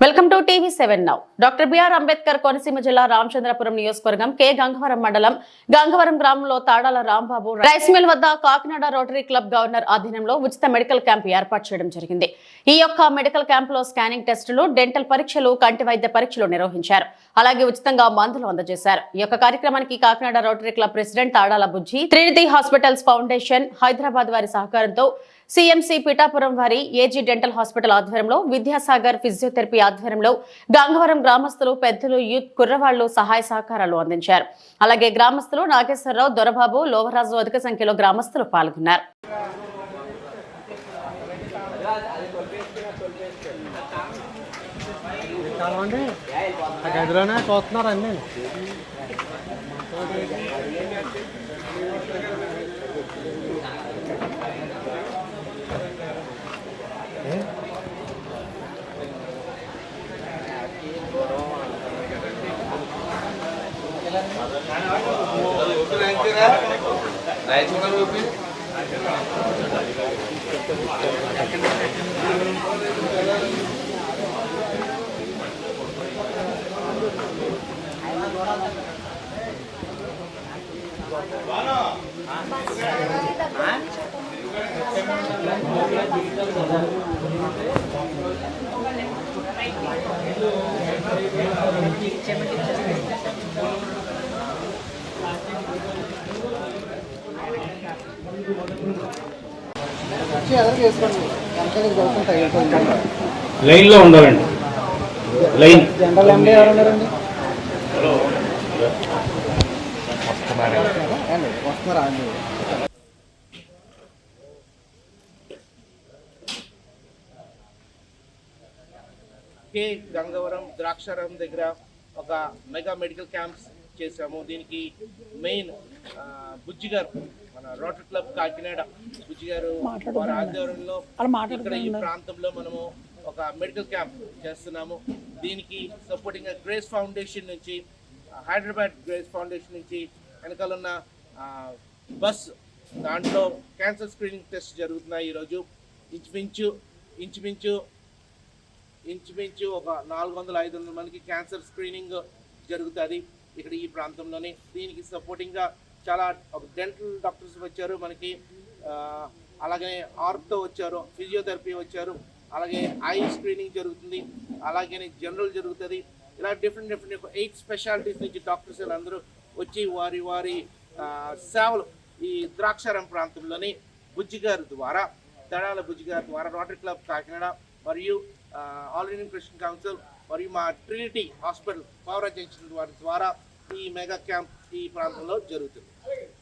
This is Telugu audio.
వెల్కమ్ టు టీవీ7 now. Doctor B R Ambedkar Konaseema జిల్లా రామచంద్రపురం నియోజకవర్గం కె గంగవరం మండలం గంగవరం గ్రామంలో తాడాల రాంబాబు రైస్ మిల్ వద్ద కాకినాడ రోటరీ క్లబ్ గవర్నర్ ఆధ్వర్యంలో ఉచిత మెడికల్ క్యాంప్ ఏర్పాటు చేయడం జరిగింది. ఈ యొక్క మెడికల్ క్యాంప్ లో స్కానింగ్ టెస్టులు, డెంటల్ పరీక్షలు, కంటి వైద్య పరీక్షలు నిర్వహించారు. అలాగే ఉచితంగా మందులు అందజేశారు. ఈ యొక్క కార్యక్రమానికి Kakinada rotary club president Tadala Bujji, Trinidhi hospitals foundation Hyderabad వారి సహకారంతో సిఎంసి పిఠాపురం వారి ఏజీ డెంటల్ హాస్పిటల్ ఆధ్వర్యంలో, విద్యాసాగర్ ఫిజియోథెరపీ ఆధ్వర్యంలో గంగవరం గ్రామస్తులు, పెద్దలు, యూత్, కుర్రవాళ్లు సహాయ సహకారాలు అందించారు. అలాగే గ్రామస్తులు నాగేశ్వరరావు, దొరబాబు, లోవరాజు అధిక సంఖ్యలో గ్రామస్తులు పాల్గొన్నారు. లైన్ లో ఉండాలండి. లైన్ జనరల్ ఎండి ఎవరు ఉన్నారండి? వస్తున్నారా అండి? కే గంగవరం ద్రాక్షారం దగ్గర ఒక మెగా మెడికల్ క్యాంప్స్ చేసాము. దీనికి మెయిన్ బుజ్జి గారు, మన రోటరీ క్లబ్ కాకినాడ బుజ్జి గారు వారి ఆధ్వర్యంలో ఇక్కడ ఈ ప్రాంతంలో మనము ఒక మెడికల్ క్యాంప్ చేస్తున్నాము. దీనికి సపోర్టింగ్ గ్రేస్ ఫౌండేషన్ నుంచి, హైదరాబాద్ గ్రేస్ ఫౌండేషన్ నుంచి వెనకాలన్న బస్, దాంట్లో క్యాన్సర్ స్క్రీనింగ్ టెస్ట్ జరుగుతున్నాయి. ఈరోజు ఇంచుమించు ఒక 400-500 మందికి క్యాన్సర్ స్క్రీనింగ్ జరుగుతుంది ఇక్కడ ఈ ప్రాంతంలోనే. దీనికి సపోర్టింగ్గా చాలా డెంటల్ డాక్టర్స్ వచ్చారు మనకి, అలాగే ఆర్థో వచ్చారు, ఫిజియోథెరపీ వచ్చారు, అలాగే ఐ స్క్రీనింగ్ జరుగుతుంది, అలాగే జనరల్ జరుగుతుంది. ఇలా డిఫరెంట్ 8 స్పెషాలిటీస్ నుంచి డాక్టర్స్ అందరూ వచ్చి వారి సేవలు ఈ ద్రాక్షారం ప్రాంతంలోని బుజ్జిగారి ద్వారా, తడాల బుజ్జిగారి ద్వారా రోటరీ క్లబ్ కాకినాడ మరియు ఆల్ ఇండియన్ క్రిస్టియన్ కౌన్సిల్ మరియు మా ట్రినిటీ హాస్పిటల్ పవర్ జంక్షన్ వారి ద్వారా ఈ మెగా క్యాంప్ ఈ ప్రాంతంలో జరుగుతుంది.